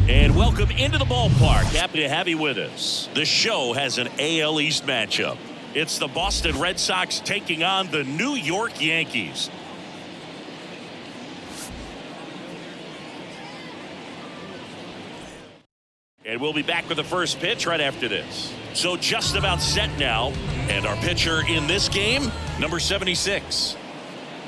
And welcome into the ballpark. Happy to have you with us. The show has an AL East matchup. It's the Boston Red Sox taking on the New York Yankees. And we'll be back with the first pitch right after this. So just about set now. And our pitcher in this game, number 76.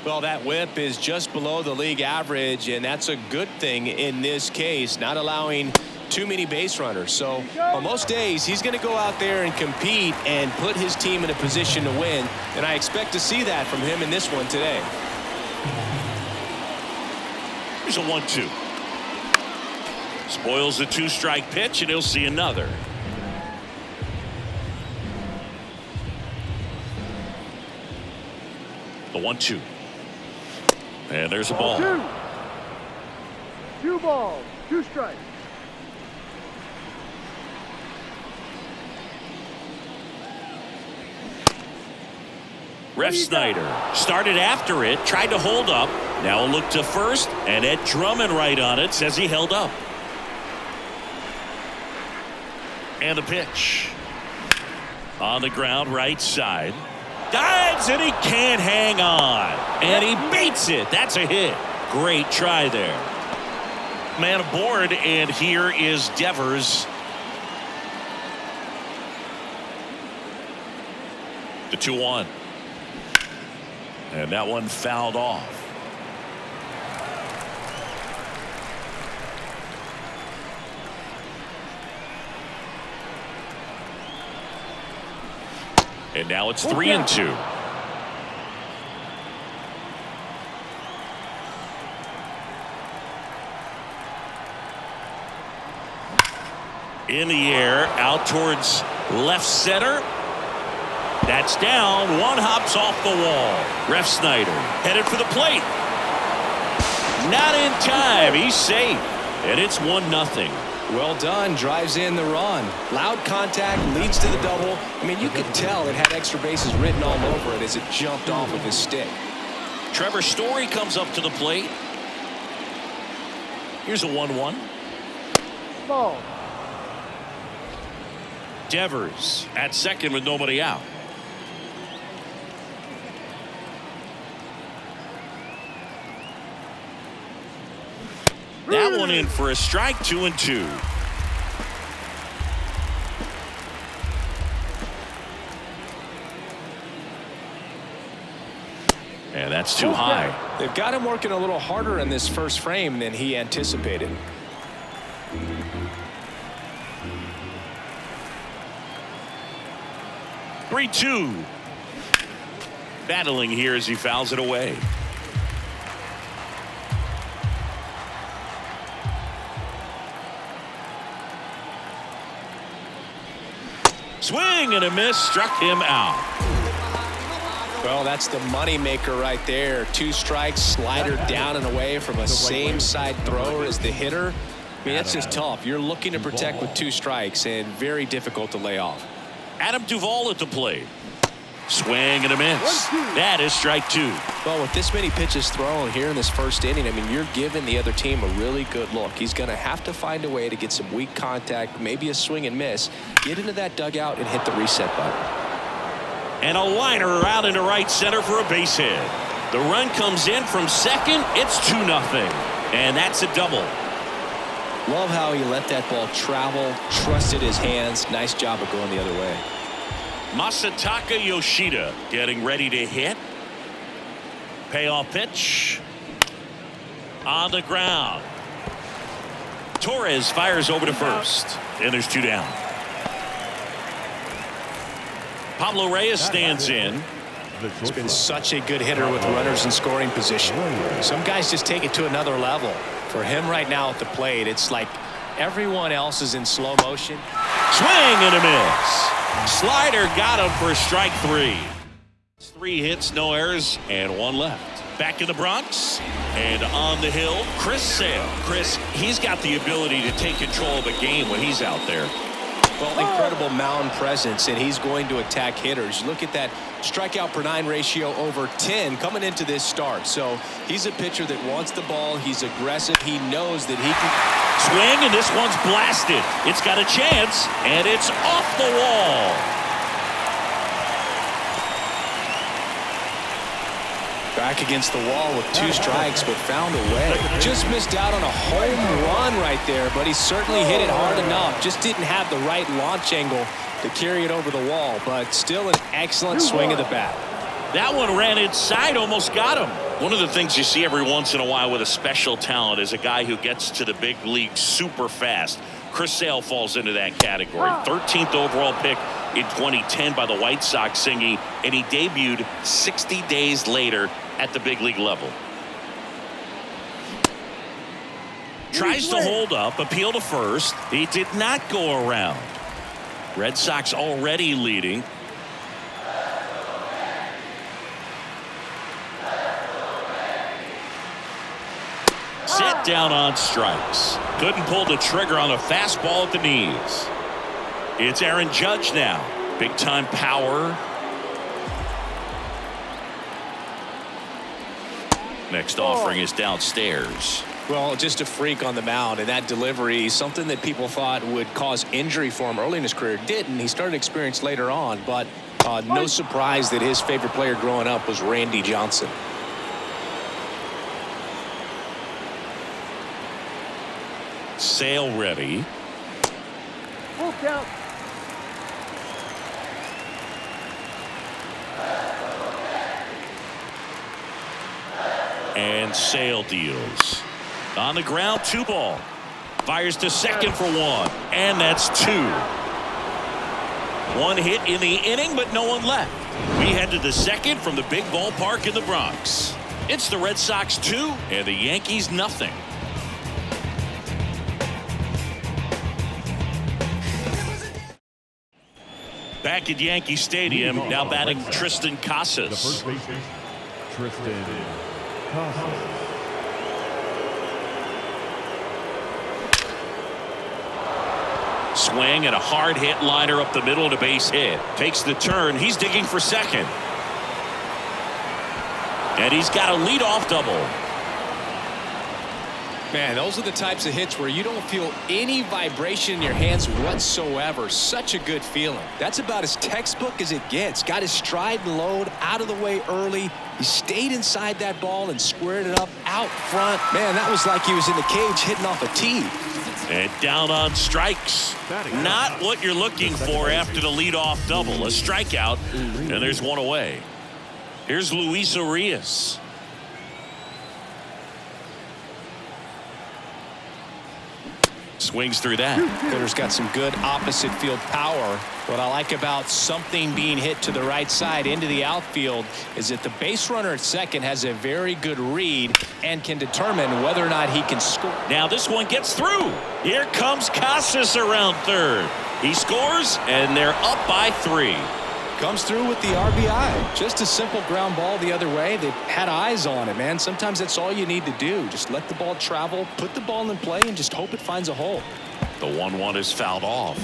Well, that whip is just below the league average, and that's a good thing in this case, not allowing too many base runners. So on most days, he's going to go out there and compete and put his team in a position to win, and I expect to see that from him in this one today. Here's a 1-2. Spoils the 2-strike pitch, and he'll see another. The 1-2. And there's a ball. 2 balls, 2 strikes. Ref Snyder started after it, tried to hold up. Now a look to first, and Ed Drummond right on it, says he held up. And the pitch. On the ground, right side. Dives, and he can't hang on. And he beats it. That's a hit. Great try there. Man aboard, and here is Devers. The 2-1. And that one fouled off. And now it's 3-2. In the air, out towards left center. That's down. One hops off the wall. Ref Snyder headed for the plate. Not in time. He's safe. And it's 1-0. Well done. Drives in the run. Loud contact leads to the double. I mean, you could tell it had extra bases written all over it as it jumped off of his stick. Trevor Story comes up to the plate. Here's a 1-1. Ball. Devers at second with nobody out. That one in for a strike. 2-2. And that's too high. They've got him working a little harder in this first frame than he anticipated. Three-2. Battling here as he fouls it away. Swing and a miss, struck him out. Well, that's the money maker right there. 2 strikes, slider down and away from a same side thrower as the hitter. I mean, that's just tough. You're looking to protect with 2 strikes and very difficult to lay off. Adam Duvall at the plate. Swing and a miss. That is strike 2. Well, with this many pitches thrown here in this first inning, I mean, you're giving the other team a really good look. He's going to have to find a way to get some weak contact, maybe a swing and miss, get into that dugout and hit the reset button. And a liner out into right center for a base hit. The run comes in from second. It's 2-0. And that's a double. Love how he let that ball travel, trusted his hands. Nice job of going the other way. Masataka Yoshida getting ready to hit. Payoff pitch. On the ground. Torres fires over to first. And there's 2 down. Pablo Reyes stands in. He's been such a good hitter with runners in scoring position. Some guys just take it to another level. For him right now at the plate, it's like everyone else is in slow motion. Swing and a miss. Slider got him for strike 3. 3 hits, no errors, and 1 left. Back in the Bronx and on the hill, Chris Sale. Chris, he's got the ability to take control of a game when he's out there. Well, incredible mound presence, and he's going to attack hitters. Look at that strikeout per 9 ratio over 10 coming into this start. So he's a pitcher that wants the ball. He's aggressive. He knows that he can Swing, and this one's blasted. It's got a chance, and it's off the wall. Back against the wall with 2 strikes, but found a way. Just missed out on a home run right there, but he certainly hit it hard enough. Just didn't have the right launch angle to carry it over the wall, but still an excellent swing of the bat. That one ran inside, almost got him. One of the things you see every once in a while with a special talent is a guy who gets to the big league super fast. Chris Sale falls into that category. 13th overall pick in 2010 by the White Sox, Singy, and he debuted 60 days later at the big league level. Tries to hold up, appeal to first. He did not go around. Red Sox already leading. Set down on strikes. Couldn't pull the trigger on a fastball at the knees. It's Aaron Judge now. Big time power. Next offering is downstairs. Well, just a freak on the mound, and that delivery, something that people thought would cause injury for him early in his career, didn't. He started to experience later on, but no surprise that his favorite player growing up was Randy Johnson. Sale ready. Full count. And Sale deals. On the ground, 2 ball. Fires to second for 1. And that's 2. 1 hit in the inning, but no one left. We head to the second from the big ballpark in the Bronx. It's the Red Sox 2 and the Yankees nothing. Back at Yankee Stadium, now batting Tristan Casas. The first baseman, Tristan Casas. Swing and a hard hit liner up the middle to base hit. Takes the turn. He's digging for second. And he's got a leadoff double. Man, those are the types of hits where you don't feel any vibration in your hands whatsoever. Such a good feeling. That's about as textbook as it gets. Got his stride and load out of the way early. He stayed inside that ball and squared it up out front. Man, that was like he was in the cage hitting off a tee. And down on strikes. Not what you're looking for after the leadoff double. A strikeout, and there's 1 away. Here's Luis Urias. Swings through that. Hitter's got some good opposite field power. What I like about something being hit to the right side into the outfield is that the base runner at second has a very good read and can determine whether or not he can score. Now this one gets through. Here comes Casas around third. He scores, and they're up by 3. Comes through with the RBI. Just a simple ground ball the other way. They had eyes on it, man. Sometimes that's all you need to do. Just let the ball travel, put the ball in play, and just hope it finds a hole. The 1-1 is fouled off.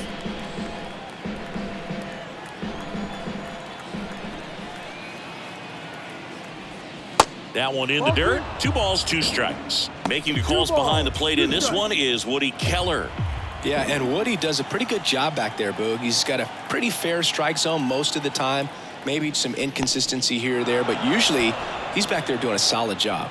That one in the dirt. 2 balls, 2 strikes. Making the calls behind the plate in this one is Woody Keller. Yeah, and Woody does a pretty good job back there, Boog. He's got a pretty fair strike zone most of the time. Maybe some inconsistency here or there, but usually he's back there doing a solid job.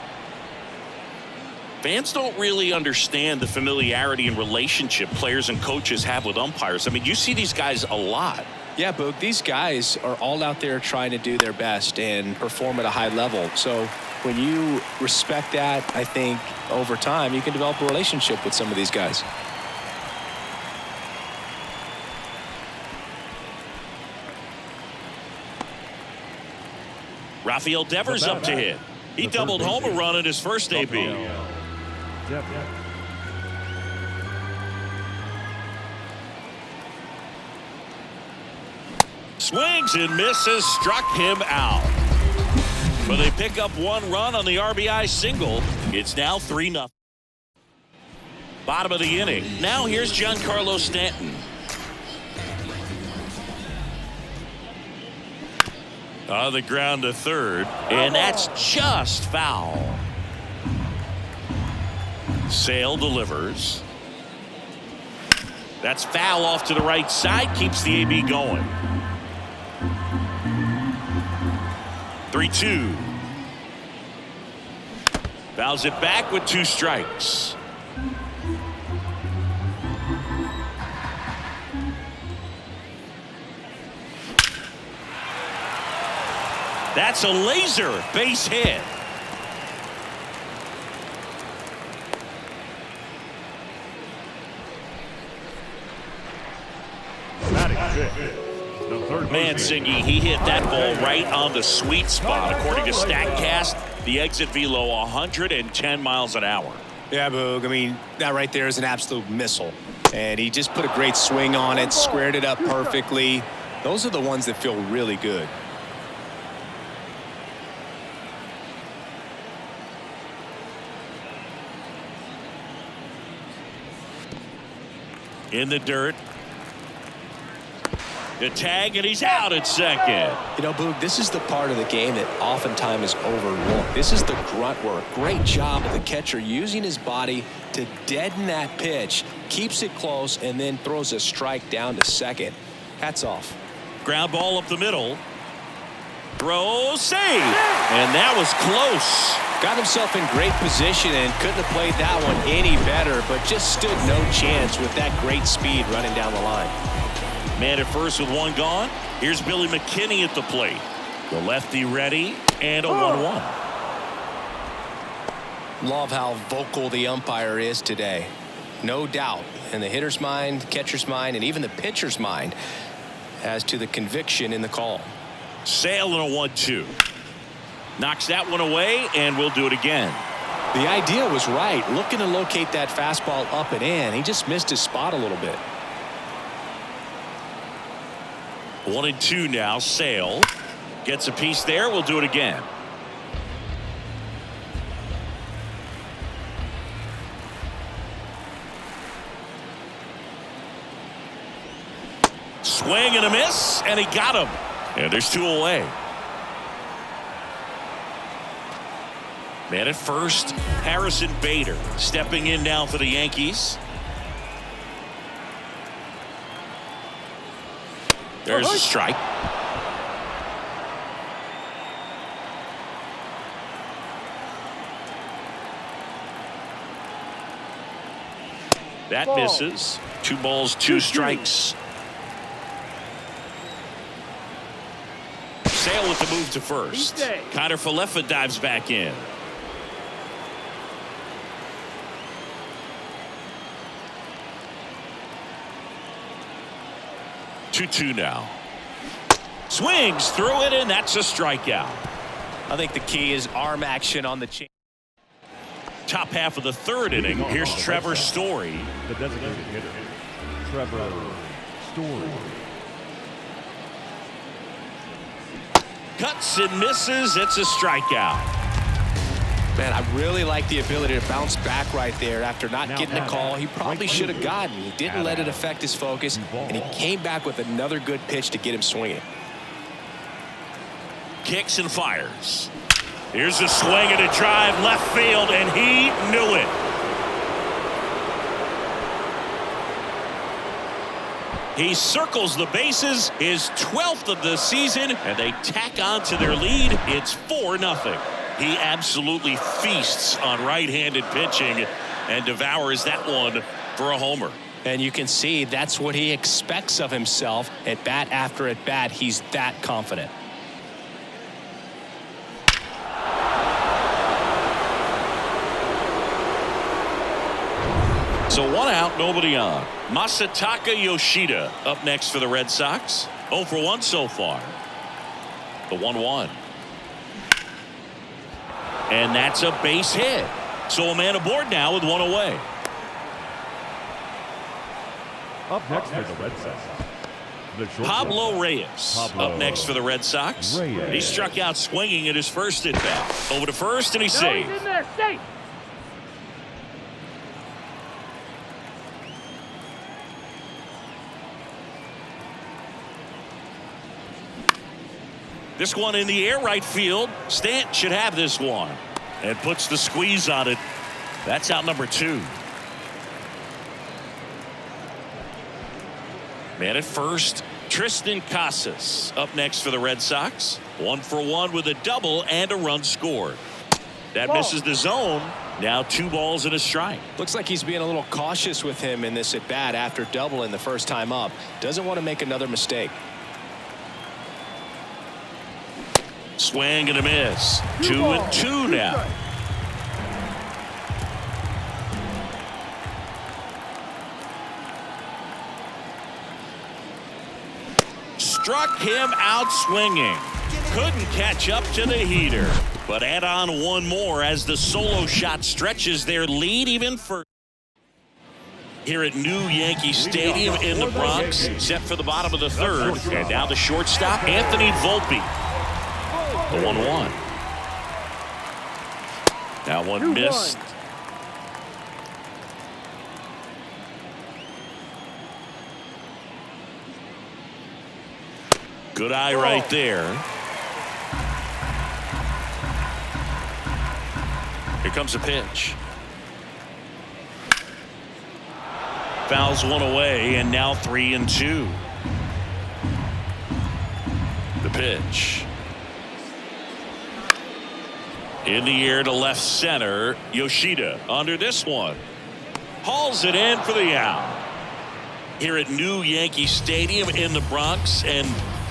Fans don't really understand the familiarity and relationship players and coaches have with umpires. I mean, you see these guys a lot. Yeah, Boog, these guys are all out there trying to do their best and perform at a high level. So when you respect that, I think over time you can develop a relationship with some of these guys. Rafael Devers up to hit. He doubled home a run in his first AB. Swings and misses, struck him out. But they pick up 1 run on the RBI single. It's now 3-0. Bottom of the inning. Now here's Giancarlo Stanton. On the ground to third, and that's just foul. Sale delivers. That's foul off to the right side. Keeps the AB going. 3-2. Fouls it back with 2 strikes. That's a laser base hit. Mansingi, he hit that ball right on the sweet spot. According to StatCast, the exit velo 110 miles an hour. Yeah, Boog. I mean, that right there is an absolute missile. And he just put a great swing on it, squared it up perfectly. Those are the ones that feel really good. In the dirt. The tag, and he's out at second. You know, Boog, this is the part of the game that oftentimes is overlooked. This is the grunt work. Great job of the catcher using his body to deaden that pitch, keeps it close, and then throws a strike down to second. Hats off. Ground ball up the middle. Throw, save. And that was close. Got himself in great position and couldn't have played that one any better, but just stood no chance with that great speed running down the line. Man at first with 1 gone. Here's Billy McKinney at the plate. The lefty ready, and a 1-1. Love how vocal the umpire is today. No doubt in the hitter's mind, catcher's mind, and even the pitcher's mind as to the conviction in the call. Sale and a 1-2. Knocks that one away, and we'll do it again. The idea was right. Looking to locate that fastball up and in. He just missed his spot a little bit. 1-2 now. Sale gets a piece there. We'll do it again. Swing and a miss, and he got him. And there's 2 away. Man at first, Harrison Bader stepping in now for the Yankees. There's a strike. That misses. 2 balls, 2 strikes. Sale with the move to first. Kiner Falefa dives back in. Two now. Swings through it, and that's a strikeout. I think the key is arm action on the change. Top half of the 3rd inning. Here's Trevor Story. The designated hitter, Trevor Story. Cuts and misses. It's a strikeout. Man, I really like the ability to bounce back right there after not getting a call he probably should have gotten. He didn't let it affect his focus, and he came back with another good pitch to get him swinging. Kicks and fires. Here's a swing and a drive left field, and he knew it. He circles the bases, his 12th of the season, and they tack on to their lead. It's 4-0. He absolutely feasts on right-handed pitching and devours that one for a homer. And you can see that's what he expects of himself at bat after at bat. He's that confident. So 1 out, nobody on. Masataka Yoshida up next for the Red Sox. 0 for 1 so far. The 1-1. And that's a base hit. So a man aboard now with 1 away. Up next for the Red Sox, Pablo Reyes up next for the Red Sox. He struck out swinging at his first at bat. Over to first, and he's safe. He's in there, safe. This one in the air, right field. Stant should have this one. And puts the squeeze on it. That's out number 2. Man at first, Tristan Casas up next for the Red Sox. 1 for 1 with a double and a run scored. That misses the zone. Now 2 balls and a strike. Looks like he's being a little cautious with him in this at bat after doubling the first time up. Doesn't want to make another mistake. Swing and a miss. 2-2 now. Struck him out swinging. Couldn't catch up to the heater. But add on one more as the solo shot stretches their lead even further. Here at New Yankee Stadium in the Bronx, set for the bottom of the third. And now the shortstop, Anthony Volpe. The 1-1. That one missed. Good eye right there. Here comes a pitch. Fouls one away, and now 3-2. The pitch. In the air to left center. Yoshida under this one. Hauls it in for the out. Here at New Yankee Stadium in the Bronx, and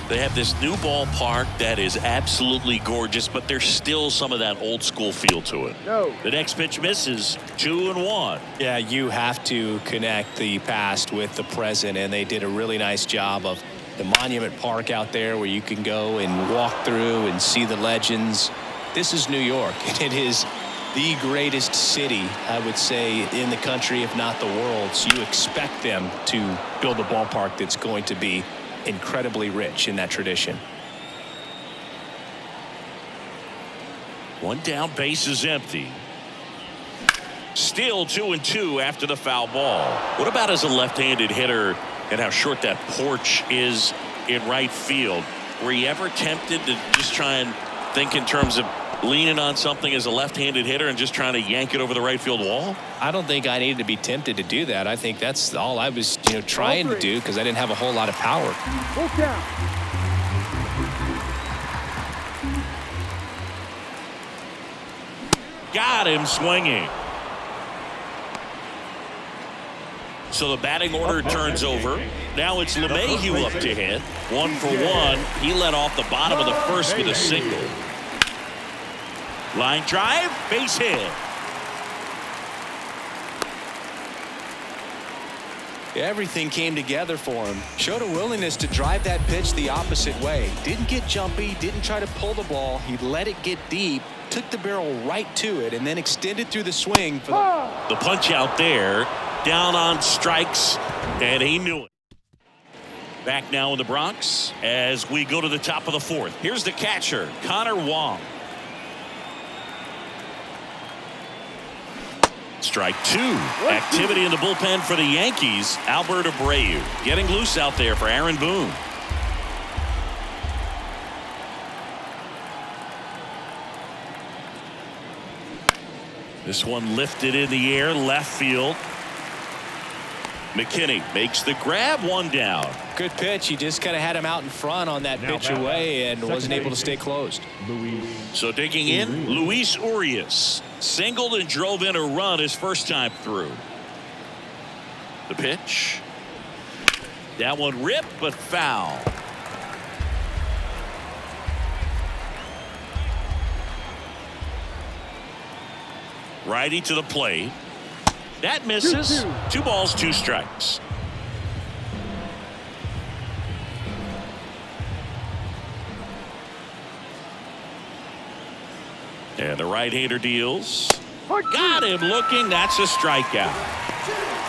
they have this new ballpark that is absolutely gorgeous, but there's still some of that old school feel to it. No. The next pitch misses. 2-1. Yeah, you have to connect the past with the present, and they did a really nice job of the Monument Park out there where you can go and walk through and see the legends. This is New York, and it is the greatest city, I would say, in the country, if not the world. So you expect them to build a ballpark that's going to be incredibly rich in that tradition. One down, base is empty. Still 2-2 after the foul ball. What about as a left-handed hitter and how short that porch is in right field? Were you ever tempted to just try and think in terms of leaning on something as a left-handed hitter and just trying to yank it over the right field wall? I don't think I needed to be tempted to do that. I think that's all I was, trying to do because I didn't have a whole lot of power. Full count. Got him swinging. So the batting order turns over. Now it's LeMahieu up to hit. 1 for 1. He led off the bottom of the first with a single. Line drive, base hit. Everything came together for him. Showed a willingness to drive that pitch the opposite way. Didn't get jumpy, didn't try to pull the ball. He let it get deep, took the barrel right to it, and then extended through the swing for the punch out there. Down on strikes, and he knew it. Back now in the Bronx as we go to the top of the fourth. Here's the catcher, Connor Wong. Strike 2. Activity in the bullpen for the Yankees. Albert Abreu getting loose out there for Aaron Boone. This one lifted in the air, left field. McKinney makes the grab, 1 down. good pitch. He just kind of had him out in front on that pitch away and wasn't able to stay closed. So digging in, Luis Urias singled and drove in a run his first time through. The pitch. That one ripped but foul. Righty to the plate. That misses. 2 balls, 2 strikes. And the right-hander deals. Got him looking. That's a strikeout.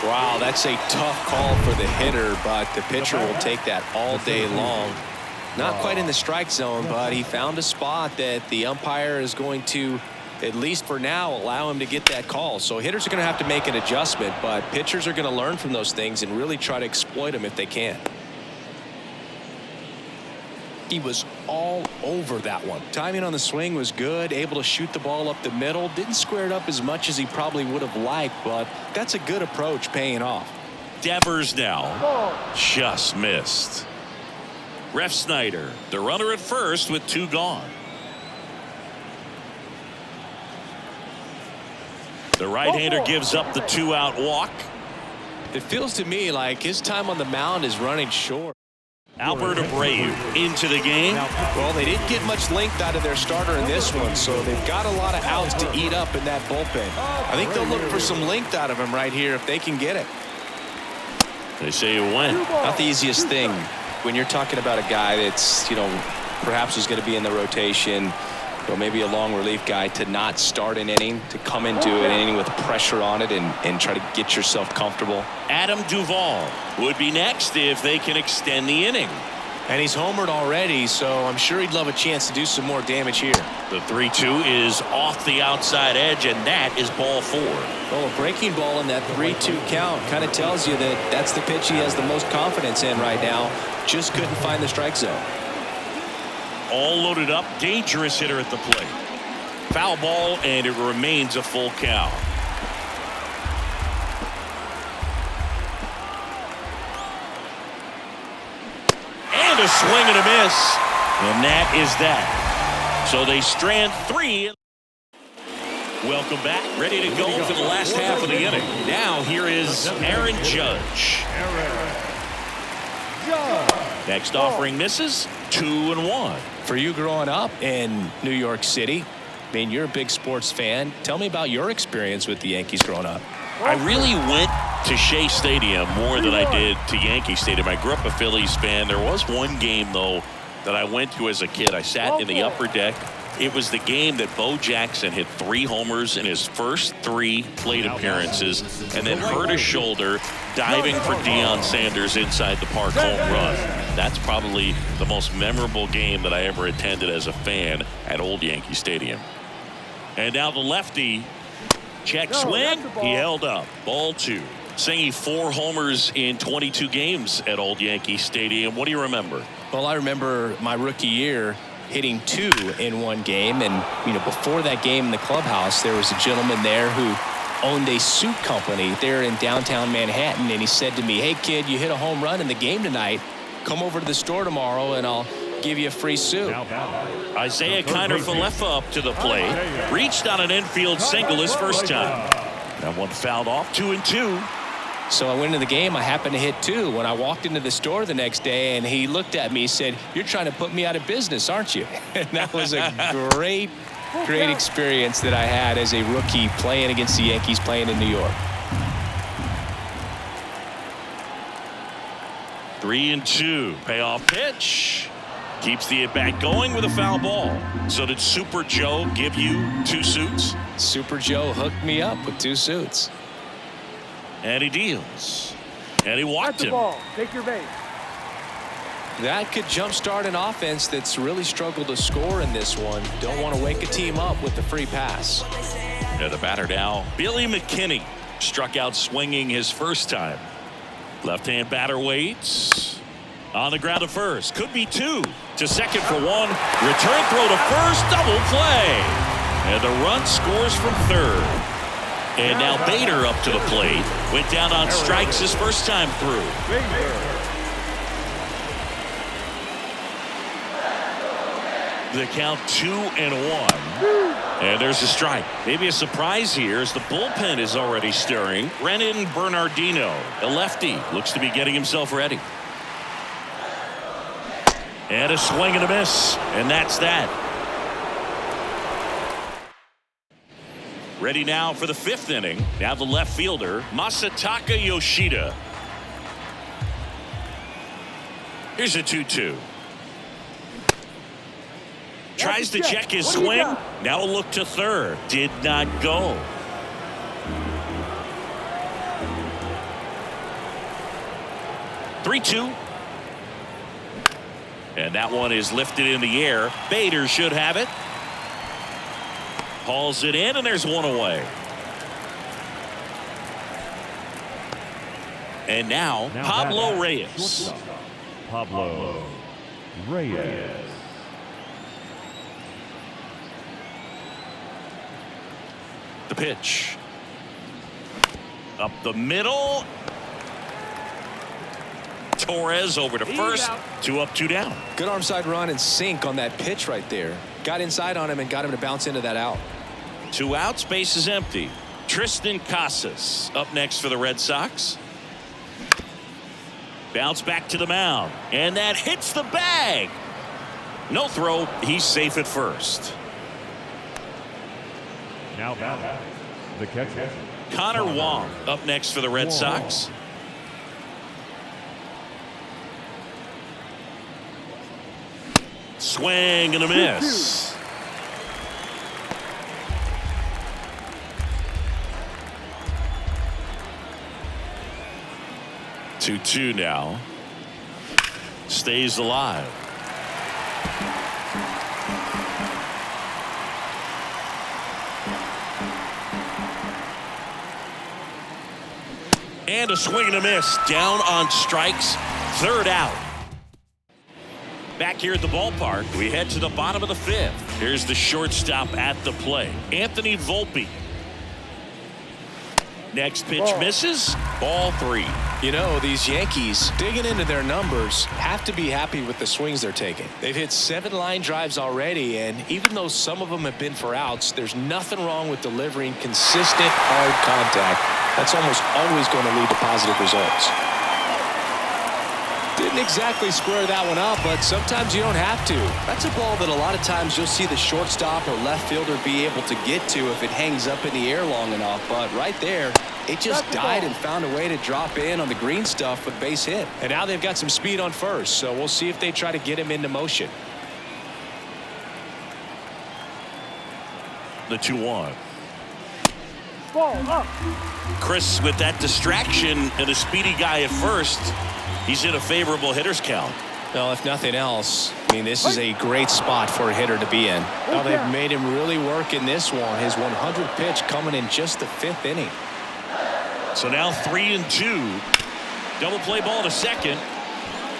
Wow, that's a tough call for the hitter, but the pitcher will take that all day long. Not quite in the strike zone, but he found a spot that the umpire is going to, at least for now, allow him to get that call. So hitters are going to have to make an adjustment, but pitchers are going to learn from those things and really try to exploit them if they can. He was all over that one. Timing on the swing was good, able to shoot the ball up the middle. Didn't square it up as much as he probably would have liked, but that's a good approach paying off. Devers now. Just missed. Ref Snyder, the runner at first with 2 gone. The right-hander gives up the 2-out walk. It feels to me like his time on the mound is running short. Albert Abreu into the game. Well, they didn't get much length out of their starter in this one, so they've got a lot of outs to eat up in that bullpen. I think they'll look for some length out of him right here if they can get it. They say it went. Not the easiest thing when you're talking about a guy that's, perhaps is going to be in the rotation, or maybe a long relief guy, to not start an inning, to come into an inning with pressure on it and try to get yourself comfortable. Adam Duvall would be next if they can extend the inning. And he's homered already, so I'm sure he'd love a chance to do some more damage here. The 3-2 is off the outside edge, and that is ball 4. Well, a breaking ball in that 3-2 count kind of tells you that that's the pitch he has the most confidence in right now. Just couldn't find the strike zone. All loaded up, dangerous hitter at the plate. Foul ball, and it remains a full count. And a swing and a miss. And that is that. So they strand 3. Welcome back. Ready to go for the last half of the inning. Now here is Aaron Judge. Next offering misses. 2-1. For you growing up in New York City, I mean, you're a big sports fan. Tell me about your experience with the Yankees growing up. I really went to Shea Stadium more than I did to Yankee Stadium. I grew up a Phillies fan. There was one game, though, that I went to as a kid. I sat in the upper deck. It was the game that Bo Jackson hit 3 homers in his first 3 plate appearances and then hurt his shoulder diving for Deion Sanders inside the park home run. That's probably the most memorable game that I ever attended as a fan at Old Yankee Stadium. And now the lefty, check swing, he held up. Ball 2. Singing 4 homers in 22 games at Old Yankee Stadium. What do you remember? Well, I remember my rookie year hitting 2 in one game, and before that game in the clubhouse, there was a gentleman there who owned a suit company there in downtown Manhattan, and he said to me, "Hey kid, you hit a home run in the game tonight. Come over to the store tomorrow and I'll give you a free suit." Isaiah Kiner-Falefa up to the plate, reached on an infield single his first time. That one fouled off. 2-2. So I went into the game. I happened to hit 2 when I walked into the store the next day, and he looked at me and said, "You're trying to put me out of business, aren't you?" And that was a great experience that I had as a rookie playing against the Yankees, playing in New York. 3-2. Payoff pitch. Keeps the at-bat going with a foul ball. So did Super Joe give you 2 suits? Super Joe hooked me up with 2 suits. And he deals. And he walked him. Take your base. That could jumpstart an offense that's really struggled to score in this one. Don't want to wake a team up with the free pass. And the batter now, Billy McKinney, struck out swinging his first time. Left-hand batter waits. On the ground to first. Could be 2. To second for 1. Return throw to first. Double play. And the run scores from third. And now Bader up to the plate. Went down on strikes his first time through. The count 2-1. And there's a strike. Maybe a surprise here as the bullpen is already stirring. Brennan Bernardino, a lefty, looks to be getting himself ready. And a swing and a miss. And that's that. Ready now for the 5th inning. Now the left fielder, Masataka Yoshida. Here's a 2-2. Tries to check his swing. Now a look to third. Did not go. "3-2. And that one is lifted in the air. Bader should have it. Hauls it in, and there's one away. And now Pablo Reyes. Pablo Reyes. The pitch. Up the middle. Torres over to first. 2 up, 2 down. Good arm side run and sink on that pitch right there. Got inside on him and got him to bounce into that out. 2 outs, base is empty. Tristan Casas up next for the Red Sox. Bounce back to the mound, and that hits the bag. No throw. He's safe at first. Now batting, the catcher, Connor Wong up next for the Red Sox. Swing and a miss. Two now. Stays alive. And a swing and a miss. Down on strikes. 3rd out. Back here at the ballpark, we head to the bottom of the 5th. Here's the shortstop at the plate, Anthony Volpe. Next pitch misses. Ball 3. You know, these Yankees, digging into their numbers, have to be happy with the swings they're taking. They've hit 7 line drives already, and even though some of them have been for outs, there's nothing wrong with delivering consistent, hard contact. That's almost always going to lead to positive results. Didn't exactly square that one up, but sometimes you don't have to. That's a ball that a lot of times you'll see the shortstop or left fielder be able to get to if it hangs up in the air long enough. But right there, it just died and found a way to drop in on the green stuff with base hit. And now they've got some speed on first, so we'll see if they try to get him into motion. The 2-1. Ball up. Chris with that distraction and a speedy guy at first. He's in a favorable hitter's count. Well, if nothing else, I mean, this is a great spot for a hitter to be in. Now they've made him really work in this one. His 100th pitch coming in just the 5th inning. So now 3-2. Double play ball to second.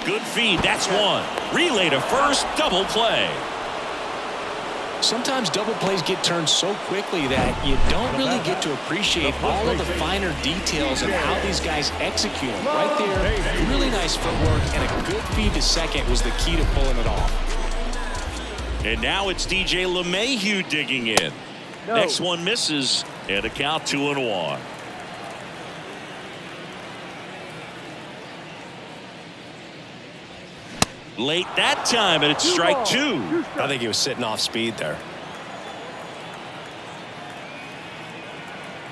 Good feed. That's 1. Relay to first. Double play. Sometimes double plays get turned so quickly that you don't really get to appreciate all of the finer details and how these guys execute them. Right there, really nice footwork and a good feed to second was the key to pulling it off. And now it's DJ LeMahieu digging in. No. Next one misses, and a count 2-1. Late that time, and it's strike 2. I think he was sitting off speed there.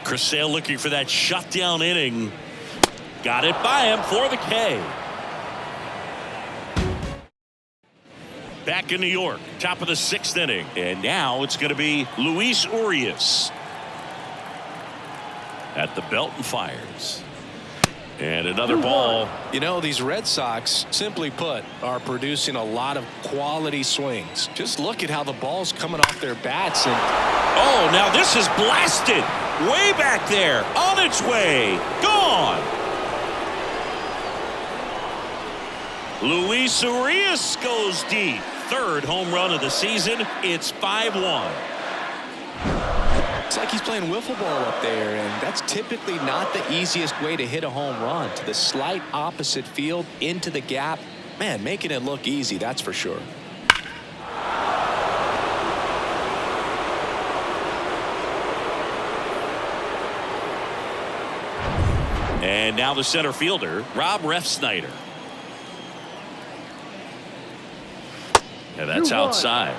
Chris Sale looking for that shutdown inning. Got it by him for the K. Back in New York, top of the 6th inning. And now it's going to be Luis Urias at the belt and fires. And another ball. You know, these Red Sox, simply put, are producing a lot of quality swings. Just look at how the ball's coming off their bats. And oh, now this is blasted. Way back there. On its way. Gone. Luis Urias goes deep. 3rd home run of the season. It's 5-1. It's like he's playing wiffle ball up there, and that's typically not the easiest way to hit a home run. To the slight opposite field, into the gap. Man, making it look easy, that's for sure. And now the center fielder, Rob Refsnyder. And that's outside.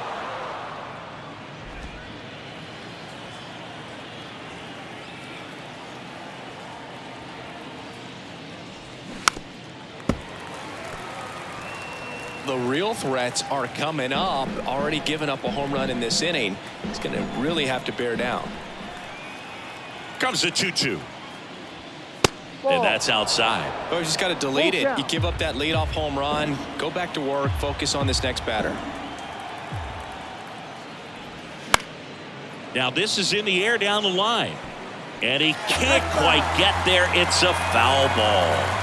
The real threats are coming up. Already given up a home run in this inning. He's going to really have to bear down. Comes the 2-2. And that's outside. Oh, you just got to delete it. You give up that leadoff home run. Go back to work. Focus on this next batter. Now this is in the air down the line. And he can't quite get there. It's a foul ball.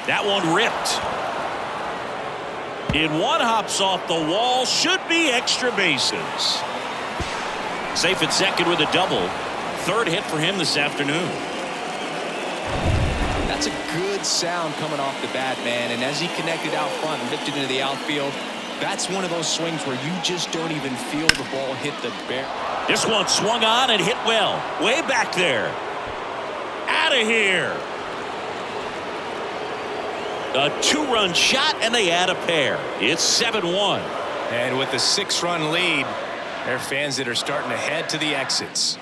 That one ripped. In one hops off the wall. Should be extra bases. Safe at second with a double. third hit for him this afternoon. That's a good sound coming off the bat, man. And as he connected out front and lifted into the outfield, that's one of those swings where you just don't even feel the ball hit the barrel. This one swung on and hit well. Way back there. Out of here. A 2-run shot, and they add a pair. It's 7-1. And with the 6-run lead, there are fans that are starting to head to the exits.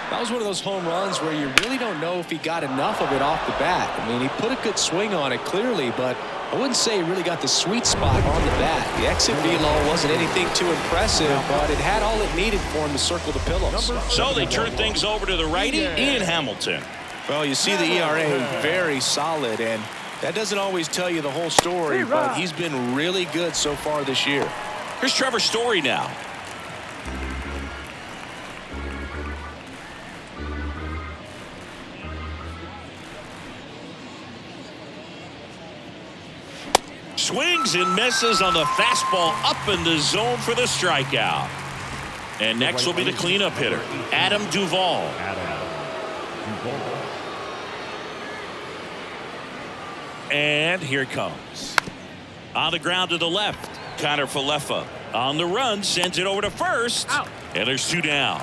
That was one of those home runs where you really don't know if he got enough of it off the bat. I mean, he put a good swing on it clearly, but I wouldn't say he really got the sweet spot on the bat. The exit velo wasn't anything too impressive, but it had all it needed for him to circle the pillows. So they turn things over to the righty, Ian Hamilton. Well, you see the ERA very solid, and that doesn't always tell you the whole story, but he's been really good so far this year. Here's Trevor Story now. Swings and misses on the fastball up in the zone for the strikeout. And next will be the cleanup hitter, Adam Duvall. And here it comes. On the ground to the left, Connor Falefa. On the run, sends it over to first. Out. And there's 2 down.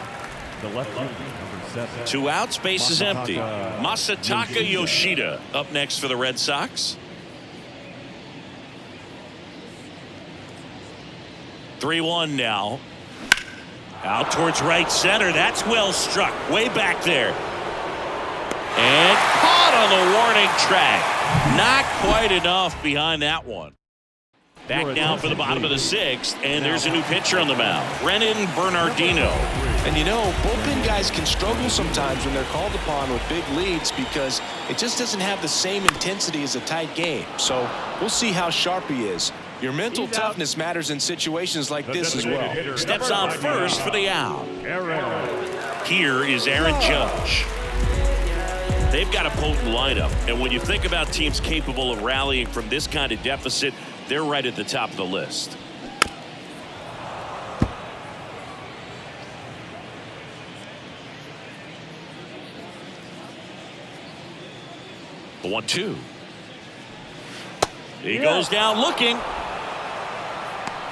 The left fielder, number 7. 2 out, space is empty. Masataka Yoshida up next for the Red Sox. 3-1 now. Out towards right center. That's well struck. Way back there. And caught on the warning track. Not quite enough behind that one. Back down for the bottom of the 6th. And there's a new pitcher on the mound. Brennan Bernardino. And you know, bullpen guys can struggle sometimes when they're called upon with big leads because it just doesn't have the same intensity as a tight game. So we'll see how sharp he is. Your mental toughness matters in situations like this as well. Steps on first for the out. Here is Aaron Judge. They've got a potent lineup, and when you think about teams capable of rallying from this kind of deficit, they're right at the top of the list. The 1-2. He goes down looking.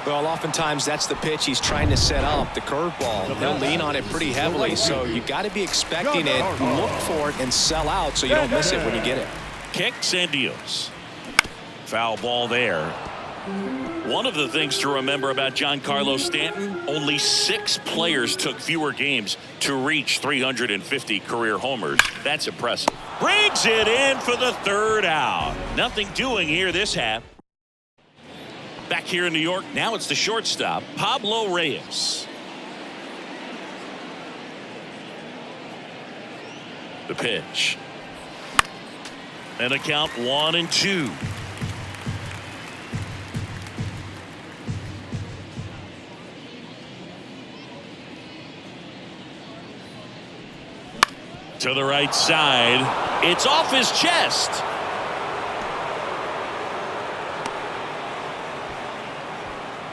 Well, oftentimes that's the pitch he's trying to set up, the curveball. He'll lean on it pretty heavily, so you got to be expecting it, look for it, and sell out so you don't miss it when you get it. Kicks and deals. Foul ball there. One of the things to remember about Giancarlo Stanton, only 6 players took fewer games to reach 350 career homers. That's impressive. Brings it in for the 3rd out. Nothing doing here this half. Back here in New York, now it's the shortstop, Pablo Reyes. The pitch. And a count 1-2. To the right side. It's off his chest.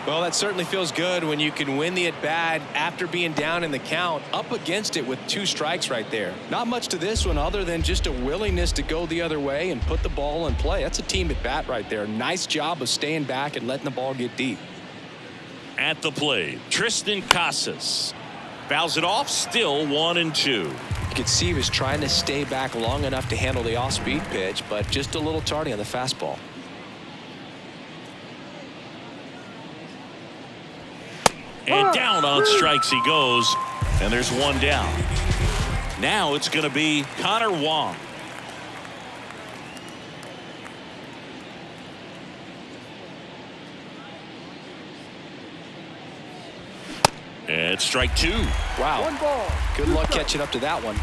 Well, that certainly feels good when you can win the at-bat after being down in the count, up against it with 2 strikes right there. Not much to this one other than just a willingness to go the other way and put the ball in play. That's a team at-bat right there. Nice job of staying back and letting the ball get deep. At the plate, Tristan Casas. Fouls it off, still 1-2. You could see he was trying to stay back long enough to handle the off-speed pitch, but just a little tardy on the fastball. And down on strikes he goes, and there's 1 down. Now it's going to be Connor Wong. And strike 2. Wow. 1 ball. Good luck catching up to that one.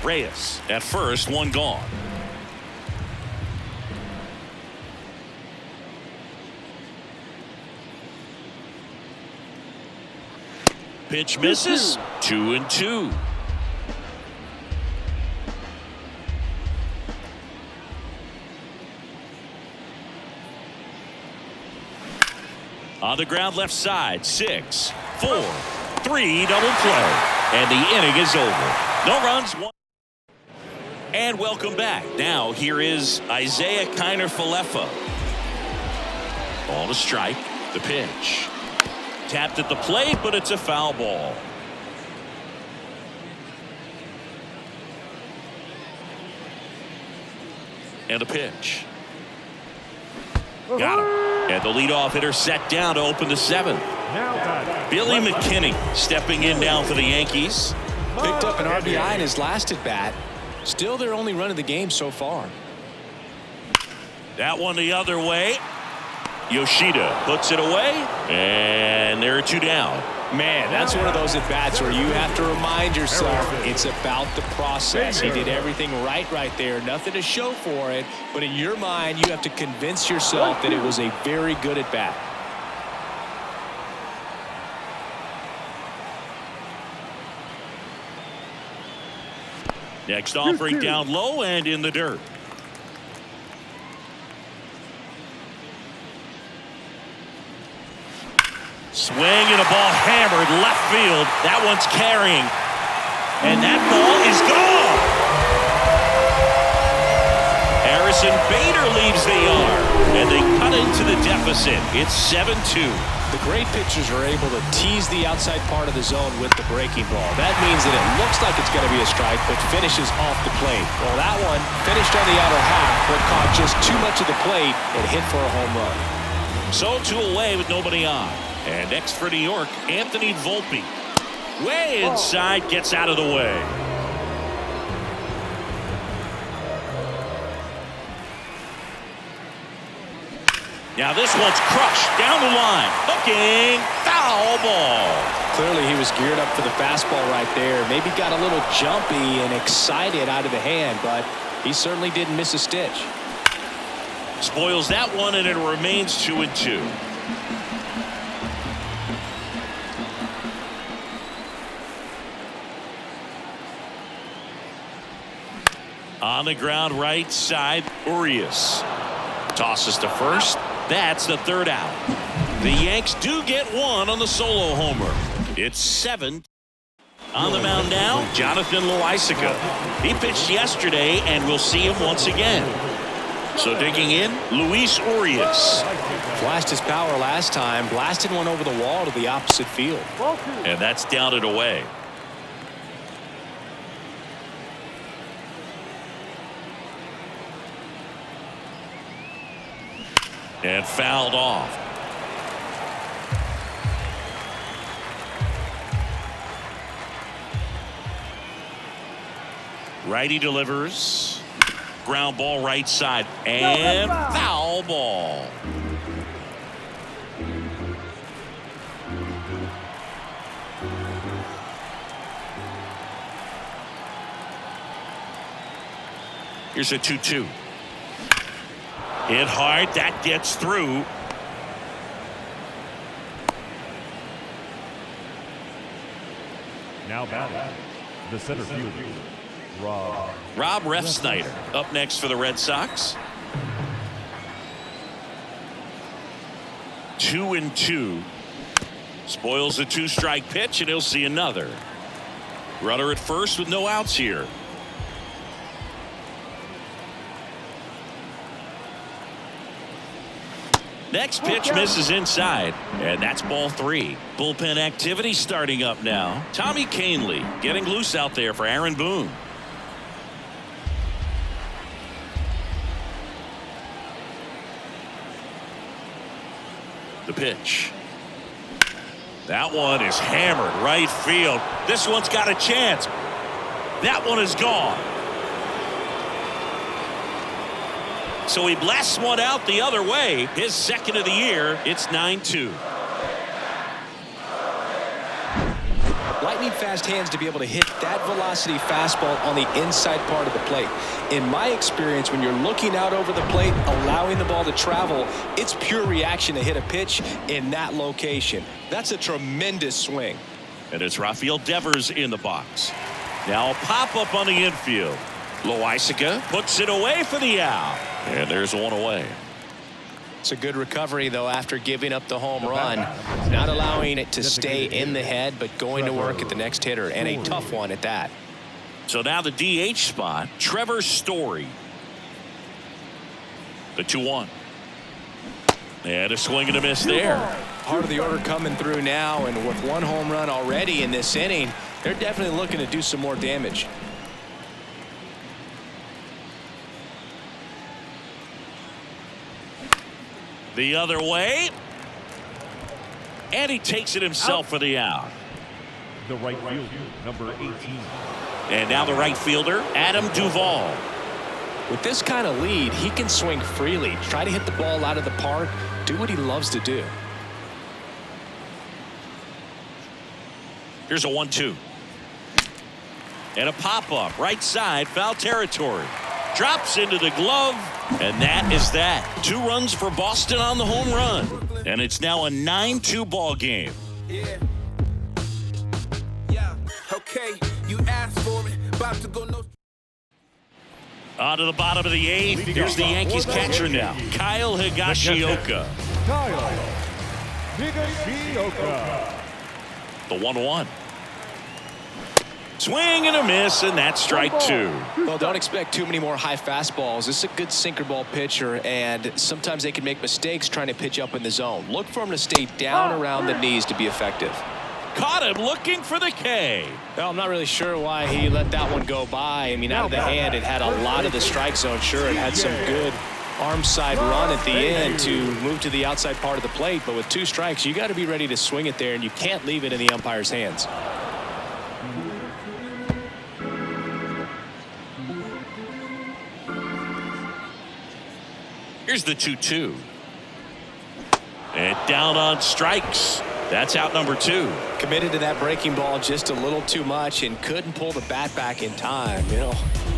Reyes at first, 1 gone. Pitch misses. 2-2. On the ground left side. 6, 4, 3 double play. And the inning is over. No runs. And welcome back. Now here is Isaiah Kiner-Falefa. Ball to strike. The pitch. Tapped at the plate, but it's a foul ball. And a pitch. Got him. And the leadoff hitter set down to open the 7th. Billy McKinney stepping in now for the Yankees. Picked up an RBI in his last at bat. Still their only run of the game so far. That one the other way. Yoshida puts it away, and there are 2 down. Man, that's one of those at bats where you have to remind yourself it's about the process. He did everything right there. Nothing to show for it, but in your mind you have to convince yourself that it was a very good at bat. Next offering down low and in the dirt. Swing and a ball hammered left field. That one's carrying. And that ball is gone. Harrison Bader leaves the yard. And they cut into the deficit. It's 7-2. The great pitchers are able to tease the outside part of the zone with the breaking ball. That means that it looks like it's going to be a strike, but finishes off the plate. Well, that one finished on the outer half, but caught just too much of the plate and hit for a home run. So 2 away with nobody on. And next for New York, Anthony Volpe. Way inside, gets out of the way. Now this one's crushed down the line. Hooking, foul ball. Clearly he was geared up for the fastball right there. Maybe got a little jumpy and excited out of the hand, but he certainly didn't miss a stitch. Spoils that one, and it remains 2-2. On the ground right side, Urias tosses to first. That's the 3rd out. The Yanks do get 1 on the solo homer. It's 7. On the mound now, Jonathan Loaisiga. He pitched yesterday, and we'll see him once again. So digging in, Luis Urias. Flashed his power last time, blasted one over the wall to the opposite field. And that's down and away. And fouled off. Righty delivers. Ground ball right side. And foul ball. Here's a 2-2. Hit hard. That gets through. Now batting, the center fielder, Rob Refsnyder up next for the Red Sox. 2-2. Spoils the 2-strike pitch, and he'll see another. Runner at first with no outs here. Next pitch misses inside, and that's ball 3. Bullpen activity starting up now. Tommy Kahnle getting loose out there for Aaron Boone. The pitch. That one is hammered right field. This one's got a chance. That one is gone. So he blasts one out the other way. His 2nd of the year. It's 9-2. Lightning fast hands to be able to hit that velocity fastball on the inside part of the plate. In my experience, when you're looking out over the plate, allowing the ball to travel, it's pure reaction to hit a pitch in that location. That's a tremendous swing. And it's Rafael Devers in the box. Now a pop-up on the infield. Loaisiga puts it away for the out. And there's one away. It's a good recovery, though, after giving up the home run. Not allowing it to stay in the head, but going to work at the next hitter, and a tough one at that. So now the DH spot, Trevor Story. The 2-1. And a swing and a miss there. Part of the order coming through now, and with one home run already in this inning, they're definitely looking to do some more damage. The other way. And he takes it himself for the out. The right fielder, number 18. And now the right fielder, Adam Duvall. With this kind of lead, he can swing freely, try to hit the ball out of the park, do what he loves to do. Here's a 1-2. And a pop-up, right side, foul territory. Drops into the glove, and that is that. 2 runs for Boston on the home run. And it's now a 9-2 ball game. Yeah. Okay, you asked for it. About to go no. On to the bottom of the 8th. Here's the Yankees catcher now, Kyle Higashioka. Kyle Higashioka. The 1-1. Swing and a miss, and that's strike 2. Well, don't expect too many more high fastballs. This is a good sinker ball pitcher, and sometimes they can make mistakes trying to pitch up in the zone. Look for him to stay down around the knees to be effective. Caught him looking for the K. Well, I'm not really sure why he let that one go by. I mean, out of the hand, it had a lot of the strike zone. Sure, it had some good arm side run at the end to move to the outside part of the plate, but with 2 strikes, you got to be ready to swing it there, and you can't leave it in the umpire's hands. Here's the 2-2. And down on strikes. That's out number 2. Committed to that breaking ball just a little too much and couldn't pull the bat back in time. You know,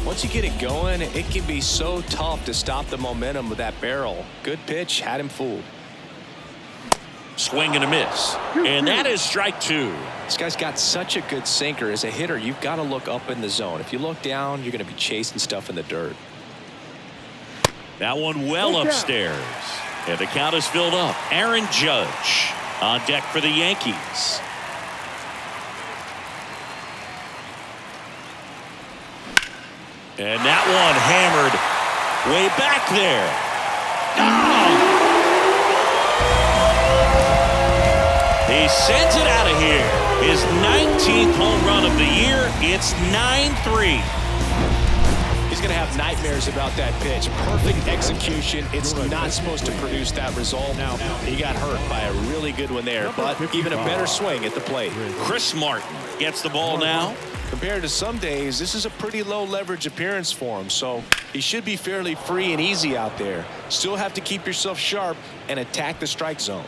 once you get it going, it can be so tough to stop the momentum with that barrel. Good pitch, had him fooled. Swing and a miss. And that is strike 2. This guy's got such a good sinker. As a hitter, you've got to look up in the zone. If you look down, you're going to be chasing stuff in the dirt. That one well upstairs. And the count is filled up. Aaron Judge on deck for the Yankees. And that one hammered way back there. Oh! He sends it out of here. His 19th home run of the year. It's 9-3. He's going to have nightmares about that pitch. Perfect execution. It's not supposed to produce that result. Now, he got hurt by a really good one there, but even a better swing at the plate. Chris Martin gets the ball now. Compared to some days, this is a pretty low leverage appearance for him, so he should be fairly free and easy out there. Still have to keep yourself sharp and attack the strike zone.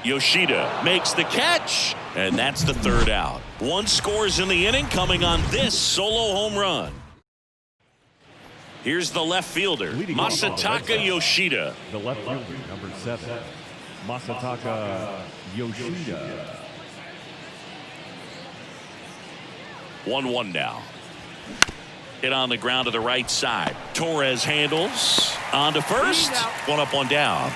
Yoshida makes the catch, and that's the 3rd out. 1 scores in the inning coming on this solo home run. Here's the left fielder, Masataka Yoshida. The left fielder, number 7. Masataka Yoshida. 1-1 now. Hit on the ground to the right side. Torres handles. On to first. 1 up, 1 down.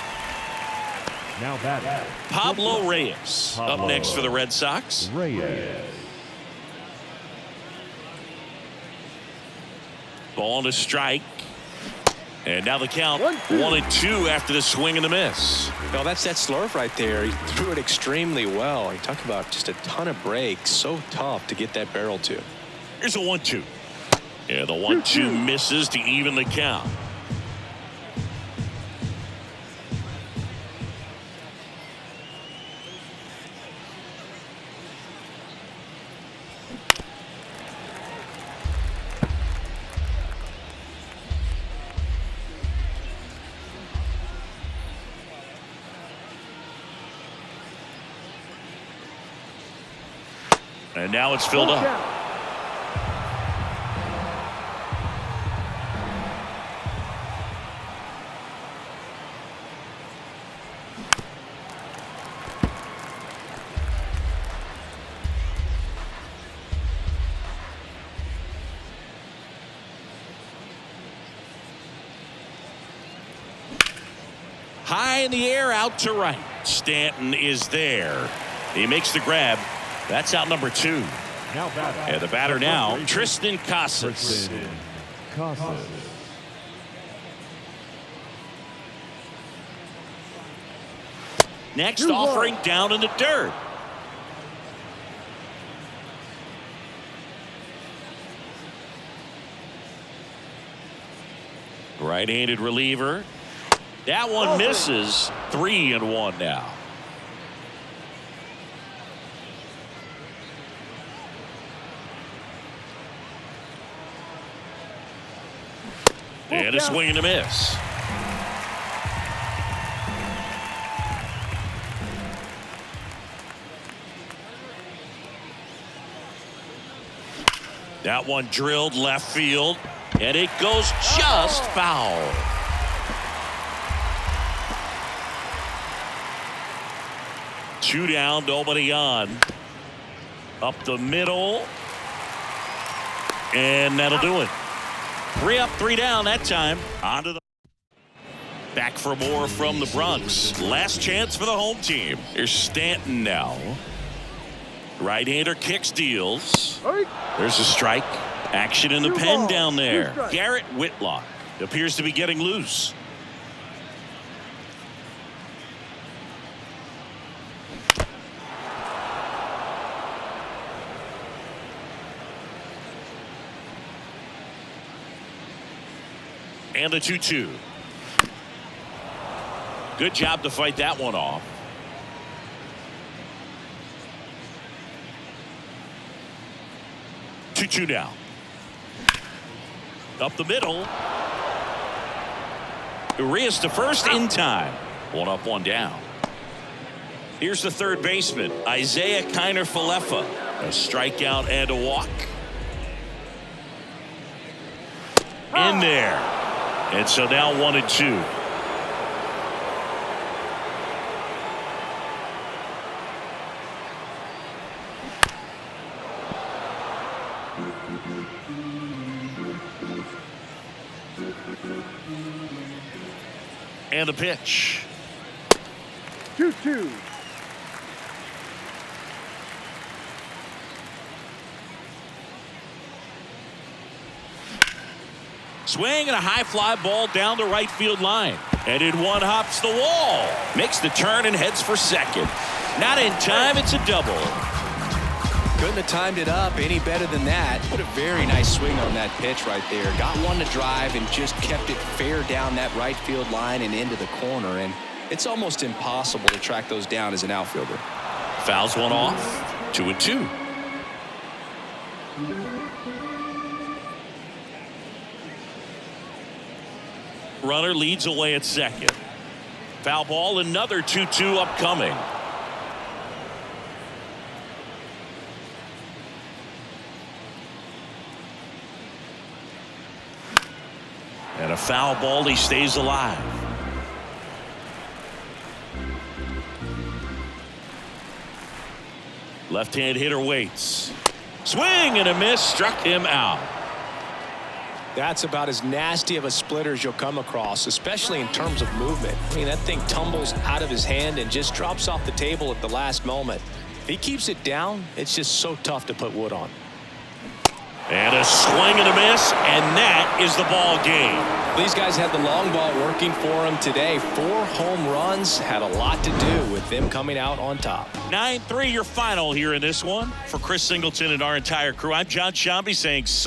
Now batting, Pablo Reyes up next for the Red Sox. Reyes. Ball to strike. And now the count 1-2 after the swing and the miss. No, that's that slurve right there. He threw it extremely well. You talk about just a ton of breaks. So tough to get that barrel to. Here's a 1-2. Yeah, the 1-2 misses to even the count. And now it's filled up. High in the air, out to right. Stanton is there. He makes the grab. That's out number 2. Now batting. And the batter now, Tristan Casas. Tristan Casas. Next offering down in the dirt. Right-handed reliever. That one misses. 3-1 now. And a swing and a miss. That one drilled left field, and it goes just foul. Two down, nobody on. Up the middle, and that'll do it. 3 up, 3 down that time. On to the back for more from the Bronx. Last chance for the home team. Here's Stanton now. Right-hander kicks, deals. There's a strike. Action in the pen down there. Garrett Whitlock appears to be getting loose. And the 2-2. Good job to fight that one off. Two down. Up the middle. Urias to first in time. 1 up, 1 down. Here's the third baseman, Isaiah Kiner-Falefa. A strikeout and a walk. In there. And so now 1-2. And the pitch. 2-2. Swing and a high fly ball down the right field line. And in one hops the wall. Makes the turn and heads for second. Not in time, it's a double. Couldn't have timed it up any better than that. Put a very nice swing on that pitch right there. Got one to drive and just kept it fair down that right field line and into the corner. And it's almost impossible to track those down as an outfielder. Fouls one off. 2-2. Runner leads away at second. Foul ball, another 2-2 upcoming. And a foul ball, he stays alive. Left-hand hitter waits. Swing and a miss, struck him out. That's about as nasty of a splitter as you'll come across, especially in terms of movement. I mean, that thing tumbles out of his hand and just drops off the table at the last moment. If he keeps it down, it's just so tough to put wood on. And a swing and a miss, and that is the ball game. These guys had the long ball working for them today. 4 home runs had a lot to do with them coming out on top. 9-3 your final here in this one. For Chris Singleton and our entire crew, I'm John Shambi saying